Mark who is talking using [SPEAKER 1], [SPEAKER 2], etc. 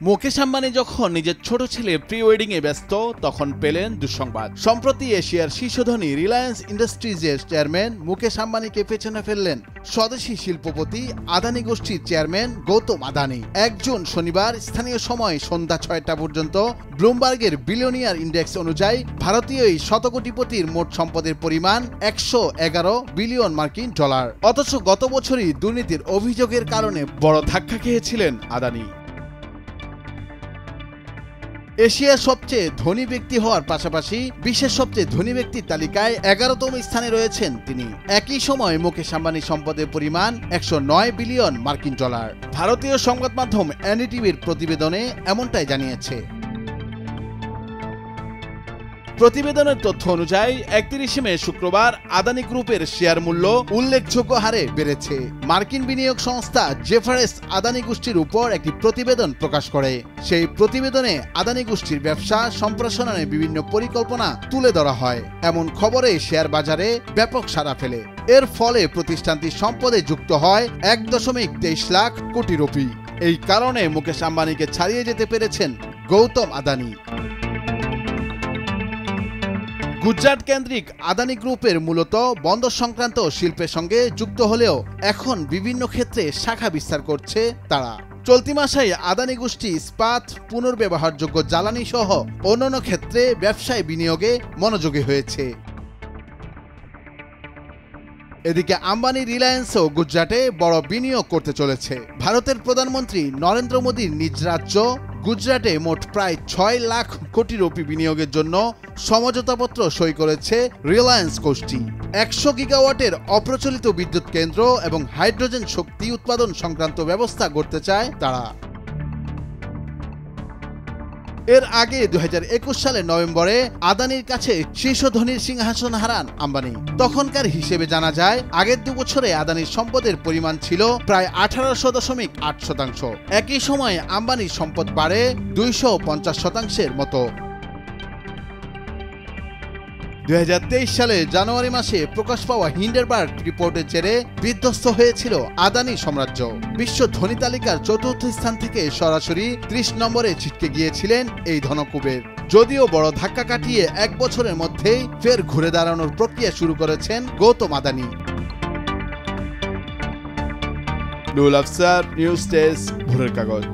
[SPEAKER 1] মুকেশ আম্বানি যখন নিজের ছোট ছেলে প্রি ওয়েডিং এ ব্যস্ত তখন পেলেন দুঃসংবাদ। সম্প্রতি এশিয়ার শীর্ষ ধনী রিলায়েন্স ইন্ডাস্ট্রিজের চেয়ারম্যান মুকেশ আম্বানিকে পেছনে ফেললেন স্বদেশী শিল্পপতি আদানি গোষ্ঠীর চেয়ারম্যান গৌতম আদানি। 1 জুন শনিবার স্থানীয় সময় সন্ধ্যা 6টা পর্যন্ত ব্লুমবার্গের বিলিয়নিয়ার ইন্ডেক্স অনুযায়ী ভারতীয় এই শতকোটিপতির মোট সম্পদের পরিমাণ 111 বিলিয়ন মার্কিন ডলার। অথচ গত বছরই দুর্নীতির অভিযোগের কারণে বড় ধাক্কা খেয়েছিলেন আদানি। এশিয়ার সবচেয়ে ধনী ব্যক্তি হওয়ার পাশাপাশি বিশ্বের সবচেয়ে ধনী ব্যক্তির তালিকায় 11তম স্থানে রয়েছেন তিনি। একই সময় মুকেশ আম্বানির সম্পদের পরিমাণ 109 বিলিয়ন মার্কিন ডলার। ভারতীয় সংবাদ মাধ্যম এনডিটিভির প্রতিবেদনে এমনটাই জানিয়েছে। প্রতিবেদনের তথ্য অনুযায়ী 31 মে শুক্রবার আদানি গ্রুপের শেয়ার মূল্য উল্লেখযোগ্য হারে বেড়েছে। মার্কিন বিনিয়োগ সংস্থা জেফারেস আদানি গোষ্ঠীর উপর একটি প্রতিবেদন প্রকাশ করে। সেই প্রতিবেদনে আদানি গোষ্ঠীর ব্যবসা সম্প্রসারণের বিভিন্ন পরিকল্পনা তুলে ধরা হয়। এমন খবরে শেয়ার বাজারে ব্যাপক সাড়া ফেলে। এর ফলে প্রতিষ্ঠানটি সম্পদে যুক্ত হয় 1.23 লাখ কোটি রুপি। এই কারণে মুকেশ আম্বানিকে ছাড়িয়ে যেতে পেরেছেন গৌতম আদানি। গুজরাট কেন্দ্রিক আদানি গ্রুপের মূলত বন্দর সংক্রান্ত শিল্পের সঙ্গে যুক্ত হলেও এখন বিভিন্ন ক্ষেত্রে শাখা বিস্তার করছে তারা। চলতি মাসে আদানি গোষ্ঠী ইস্পাত, পুনর্ব্যবহারযোগ্য জ্বালানি সহ অন্যান্য ক্ষেত্রে ব্যবসায় বিনিয়োগে মনোযোগী হয়েছে। এদিকে আম্বানি রিলায়েন্সও গুজরাটে বড় বিনিয়োগ করতে চলেছে। ভারতের প্রধানমন্ত্রী নরেন্দ্র মোদীর নিজ রাজ্য গুজরাটে মোট প্রায় 6 লাখ কোটি রুপি বিনিয়োগের জন্য সমঝোতাপত্র সই করেছে রিলায়েন্স গোষ্ঠী। 100 গিগাওয়াটের অপ্রচলিত বিদ্যুৎ কেন্দ্র এবং হাইড্রোজেন শক্তি উৎপাদন সংক্রান্ত ব্যবস্থা গড়তে চায় তারা। এর আগে 2021 সালের নভেম্বরে আদানির কাছে শীর্ষ ধনীর সিংহাসন হারান আম্বানি। তখনকার হিসেবে জানা যায় আগের 2 বছরে আদানির সম্পদের পরিমাণ ছিল প্রায় 18.8%। একই সময় আম্বানির সম্পদ বাড়ে 250% মতো। 2023 সালে জানুয়ারি মাসে প্রকাশ পাওয়া হিন্ডেনবার্গ রিপোর্টের জেরে বিধ্বস্ত হয়েছিল আদানি সাম্রাজ্য। বিশ্ব ধনী তালিকার 4র্থ স্থান থেকে সরাসরি 30 নম্বরে ছিটকে গিয়েছিলেন এই ধনকুবের। যদিও বড় ধাক্কা কাটিয়ে 1 বছরের মধ্যেই ফের ঘুরে দাঁড়ানোর প্রক্রিয়া শুরু করেছেন গৌতম আদানি। নুরুল আফসার, নিউজ ডেস্ক, ভোরের কাগজ।